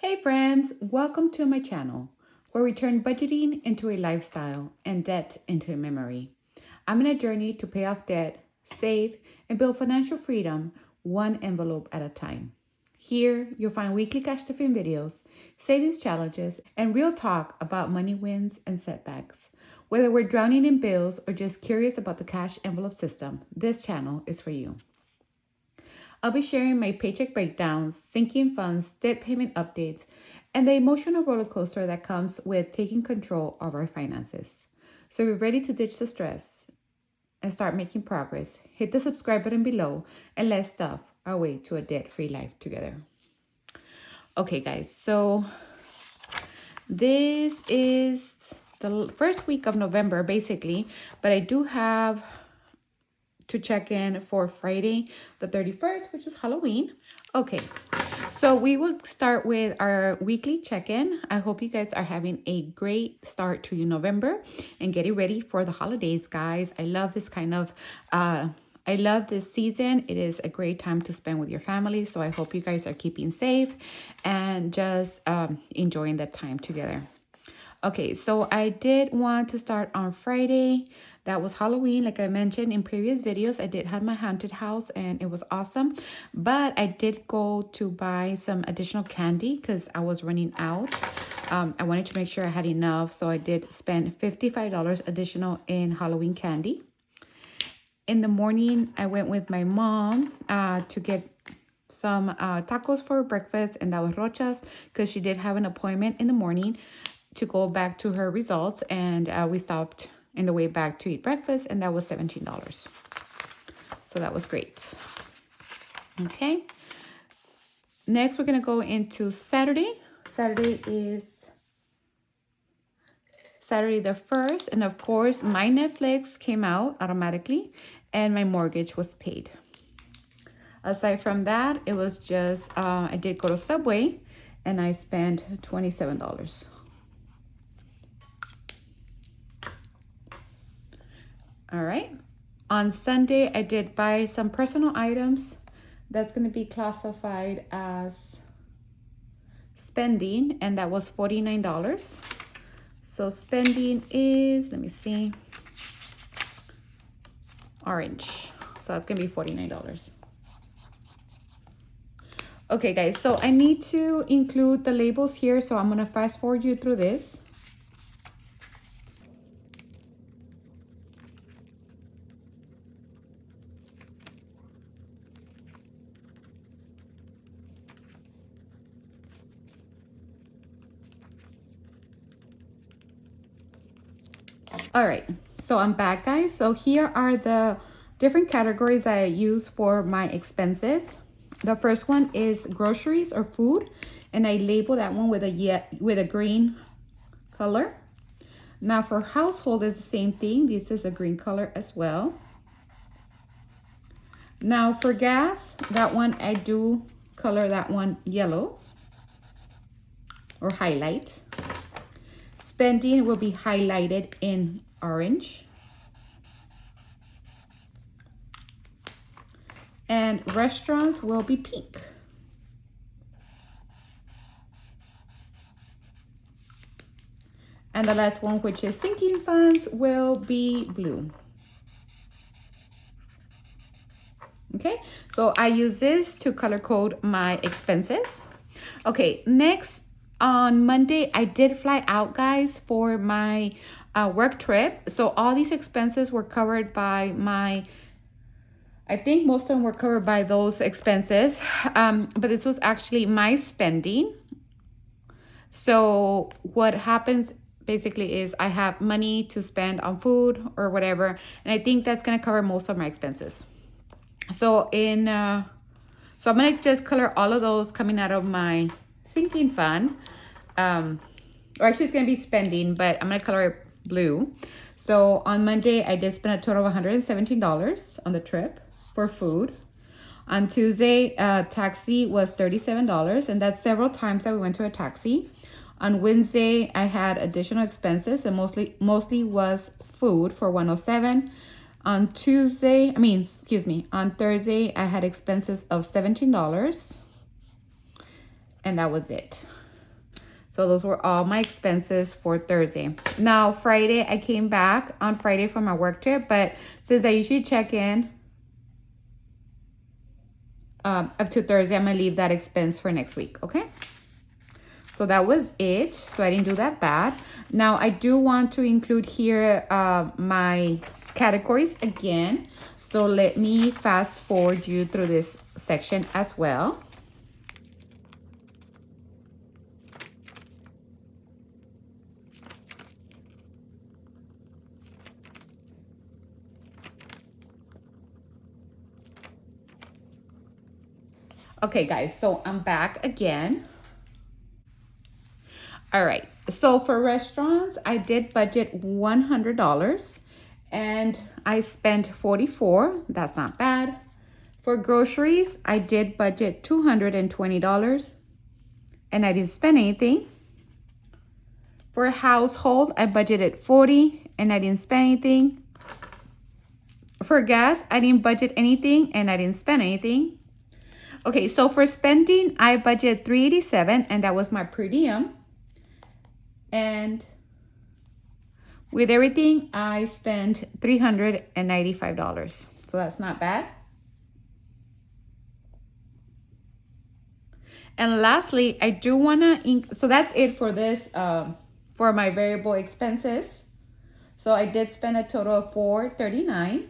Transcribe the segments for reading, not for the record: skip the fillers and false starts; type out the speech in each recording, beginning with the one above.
Hey friends, welcome to my channel, where we turn budgeting into a lifestyle and debt into a memory. I'm on a journey to pay off debt, save, and build financial freedom one envelope at a time. Here, you'll find weekly cash tipping videos, savings challenges, and real talk about money wins and setbacks. Whether we're drowning in bills or just curious about the cash envelope system, this channel is for you. I'll be sharing my paycheck breakdowns, sinking funds, debt payment updates, and the emotional roller coaster that comes with taking control of our finances. So if you're ready to ditch the stress and start making progress, hit the subscribe button below and let's stuff our way to a debt-free life together. Okay, guys, so this is the first week of November, basically, but I do have to check in for Friday the 31st, which is Halloween. Okay, so we will start with our weekly check-in. I hope you guys are having a great start to November and getting ready for the holidays, guys. I love this kind of I love this season. It is a great time to spend with your family, so I hope you guys are keeping safe and just enjoying that time together. Okay, so I did want to start on Friday. That was Halloween. Like I mentioned in previous videos, I did have my haunted house and it was awesome. But I did go to buy some additional candy because I was running out. I wanted to make sure I had enough. So I did spend $55 additional in Halloween candy. In the morning, I went with my mom to get some tacos for breakfast, and that was rochas because she did have an appointment in the morning to go back to her results, and we stopped in the way back to eat breakfast, and that was $17. So that was great. Okay. Next, we're going to go into Saturday. Saturday is Saturday the 1st, and of course, my Netflix came out automatically, and my mortgage was paid. Aside from that, it was just, I did go to Subway, and I spent $27. All right. On Sunday, I did buy some personal items. That's going to be classified as spending, and that was $49. So spending is, let me see, orange. So that's going to be $49. Okay, guys, so I need to include the labels here, so I'm going to fast forward you through this. All right, so I'm back, guys. So here are the different categories I use for my expenses. The first one is groceries or food, and I label that one with a green color. Now for household is the same thing. This is a green color as well. Now for gas, that one I do color that one yellow or highlight. Spending will be highlighted in orange. And restaurants will be pink. And the last one, which is sinking funds, will be blue. Okay, so I use this to color code my expenses. Okay, next on Monday, I did fly out, guys, for my work trip. So all these expenses were covered by I think most of them were covered by those expenses. But this was actually my spending. So what happens basically is I have money to spend on food or whatever. And I think that's going to cover most of my expenses. So so I'm going to just color all of those coming out of my sinking fund. Or actually it's going to be spending, but I'm going to color it blue. So on Monday, I did spend a total of $117 on the trip for food. On Tuesday, taxi was $37, and that's several times that we went to a taxi. On Wednesday, I had additional expenses, and mostly was food for $107. On Thursday, I had expenses of $17, and that was it. So those were all my expenses for Thursday. Now, Friday, I came back on Friday from my work trip, but since I usually check in up to Thursday, I'm gonna leave that expense for next week, okay? So that was it. So I didn't do that bad. Now I do want to include here my categories again. So let me fast forward you through this section as well. Okay, guys, so I'm back again. All right, so for restaurants, I did budget $100 and I spent $44. That's not bad. For groceries, I did budget $220 and I didn't spend anything. For household, I budgeted $40 and I didn't spend anything. For gas, I didn't budget anything and I didn't spend anything. Okay, so for spending, I budgeted $387 and that was my per diem. And with everything, I spent $395. So that's not bad. And lastly, I do want to, so that's it for this, for my variable expenses. So I did spend a total of $439.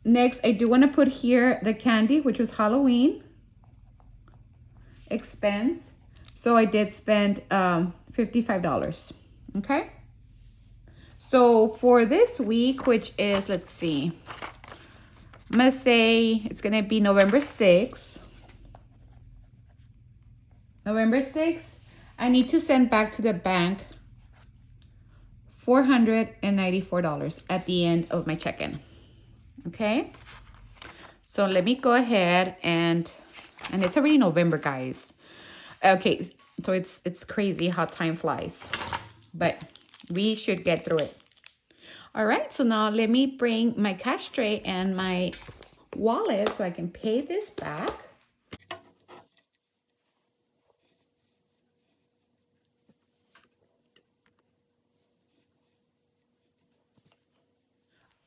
Next, I do want to put here the candy, which was Halloween expense. So I did spend $55. Okay. So for this week, which is, let's see, I'm going to say it's going to be November 6th. November 6th, I need to send back to the bank $494 at the end of my check-in. Okay, so let me go ahead and it's already November, guys. Okay, so it's crazy how time flies, but we should get through it. All right, so now let me bring my cash tray and my wallet so I can pay this back.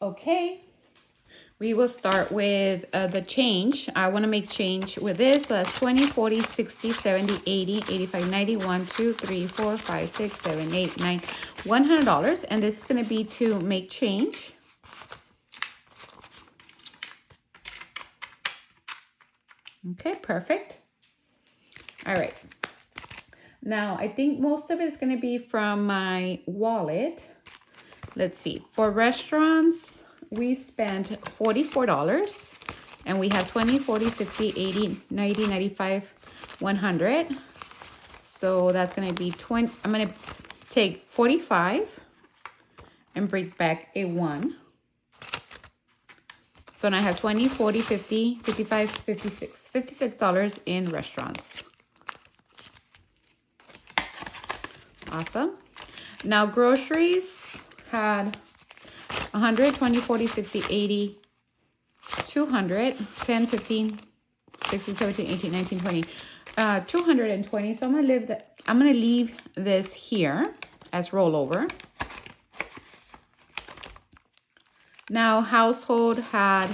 Okay, we will start with the change. I want to make change with this. So that's 20, 40, 60, 70, 80, 85, 90, 1, 2, 3, 4, 5, 6, 7, 8, 9, $100. And this is going to be to make change. Okay, perfect. All right. Now, I think most of it is going to be from my wallet. Let's see. For restaurants, we spent $44 and we have 20, 40, 60, 80, 90, 95, 100. So that's going to be 20. I'm going to take 45 and bring back a 1. So now I have 20, 40, 50, 55, 56. $56 in restaurants. Awesome. Now groceries had 100, 20, 40, 60, 80, 200, 10, 15, 16, 17, 18, 19, 20, 220. So I'm gonna leave this here as rollover. Now household had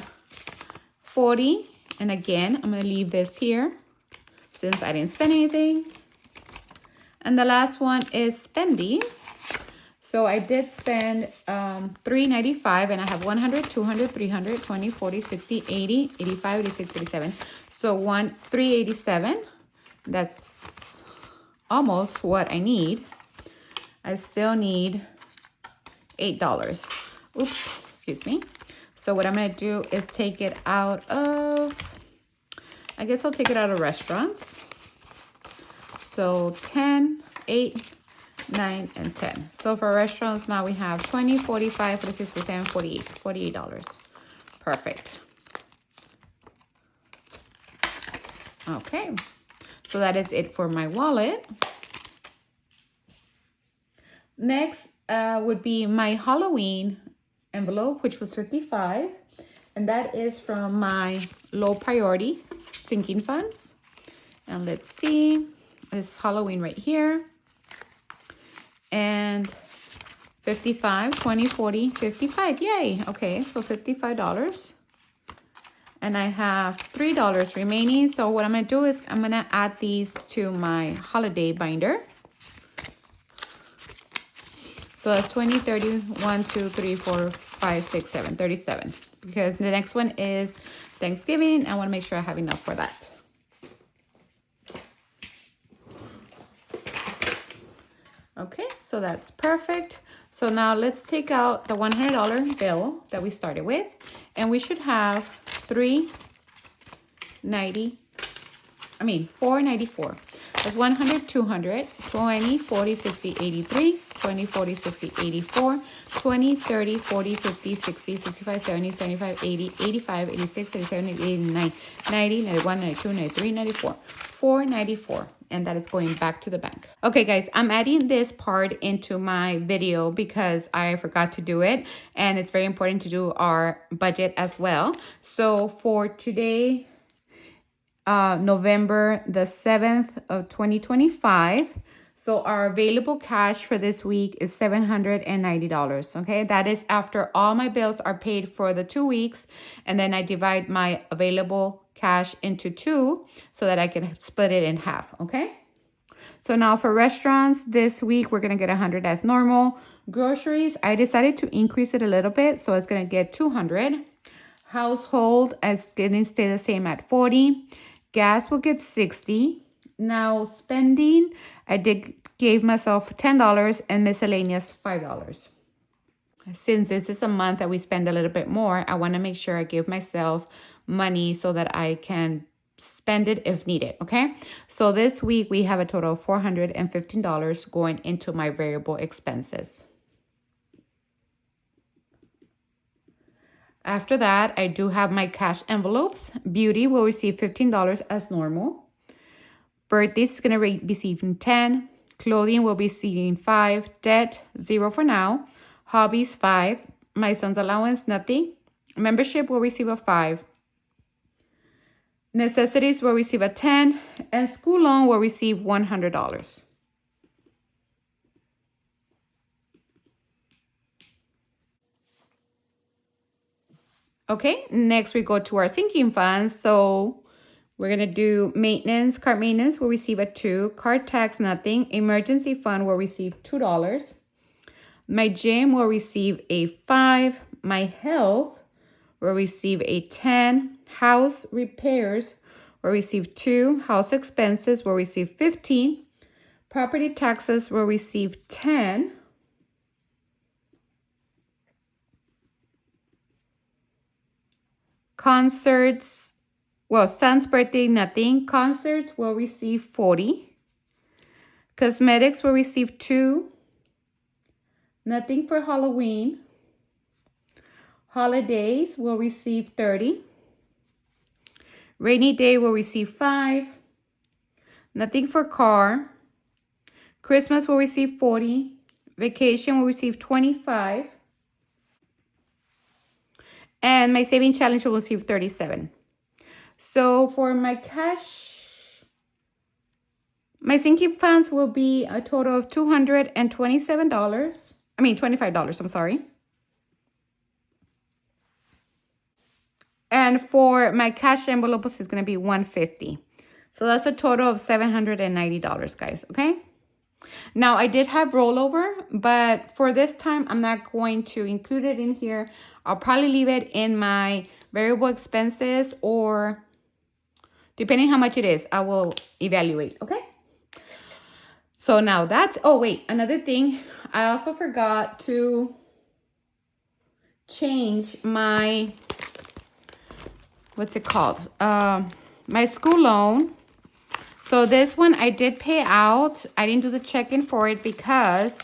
40, and again, I'm gonna leave this here since I didn't spend anything. And the last one is spending. So I did spend $395 and I have 100, 200, 300, 20, 40, 60, 80, 85, 86, 87. So $387. That's almost what I need. I still need $8. Oops, excuse me. So what I'm going to do is take it out of, I guess I'll take it out of restaurants. So 10, 8, 9, and 10. So for restaurants, now we have 20, 45, 46, 47, 48, $48. Perfect. Okay. So that is it for my wallet. Next would be my Halloween envelope, which was $55. And that is from my low priority sinking funds. And let's see. It's Halloween right here. And 55, 20, 40, 55. Yay. Okay, so $55. And I have $3 remaining. So what I'm going to do is I'm going to add these to my holiday binder. So that's 20, 30, 1, 2, 3, 4, 5, 6, 7, 37. Because the next one is Thanksgiving. I want to make sure I have enough for that. Okay, so that's perfect. So now let's take out the $100 bill that we started with. And we should have $494. That's 100, 200, 20, 40, 60, 83, 20, 40, 60, 84, 20, 30, 40, 50, 60, 65, 70, 75, 80, 85, 86, 87, 88, 89, 90, 91, 92, 93, 94. 494, and that is going back to the bank. Okay, guys, I'm adding this part into my video because I forgot to do it, and it's very important to do our budget as well. So for today, November the 7th of 2025. So our available cash for this week is $790. Okay, that is after all my bills are paid for the 2 weeks, and then I divide my available cash into 2 so that I can split it in half. Okay, so now for restaurants this week, we're gonna get 100 as normal. Groceries, I decided to increase it a little bit, so it's gonna get 200. Household, it's gonna stay the same at 40. Gas will get 60. Now spending, I gave myself $10 and miscellaneous $5. Since this is a month that we spend a little bit more, I want to make sure I give myself money so that I can spend it if needed. Okay, so this week we have a total of $415 going into my variable expenses. After that, I do have my cash envelopes. Beauty will receive $15 as normal. Birthdays is going to be receiving 10. Clothing will be receiving 5. Debt, 0 for now. Hobbies, 5. My son's allowance, nothing. Membership will receive a 5. Necessities will receive a 10. And school loan will receive $100. Okay, next we go to our sinking funds. So we're going to do maintenance. Card maintenance will receive a 2. Card tax, nothing. Emergency fund will receive $2. My gym will receive a 5. My health will receive a 10. House repairs will receive 2. House expenses will receive 15. Property taxes will receive 10. Concerts, well, son's birthday, nothing. Concerts will receive 40. Cosmetics will receive 2. Nothing for Halloween. Holidays will receive 30. Rainy day will receive 5. Nothing for car. Christmas will receive 40. Vacation will receive 25. And my saving challenge will receive 37. So for my cash, my sinking funds will be a total of $227. I mean, $25, I'm sorry. And for my cash envelopes, it's going to be $150. So that's a total of $790, guys, okay? Now, I did have rollover, but for this time, I'm not going to include it in here. I'll probably leave it in my variable expenses, or depending how much it is, I will evaluate, okay? So now that's, oh wait, another thing. I also forgot to change my, what's it called? My school loan. So this one I did pay out. I didn't do the check-in for it because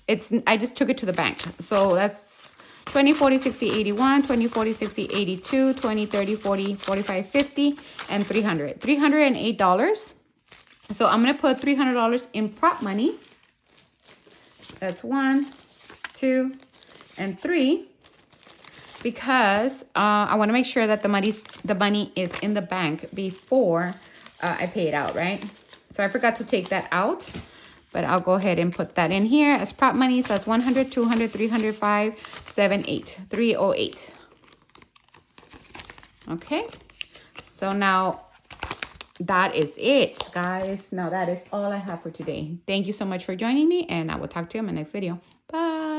I just took it to the bank. So that's 20, 40, 60, 81, 20, 40, 60, 82, 20, 30, 40, 45, 50, and $300. $308. So I'm going to put $300 in prop money. That's 1, 2, and 3. Because I want to make sure that the money is in the bank before I pay it out, right? So I forgot to take that out, but I'll go ahead and put that in here as prop money. So that's 100, 200, 300, 5, 7, 8, 308. Okay. So now that is it, guys. Now that is all I have for today. Thank you so much for joining me, and I will talk to you in my next video. Bye.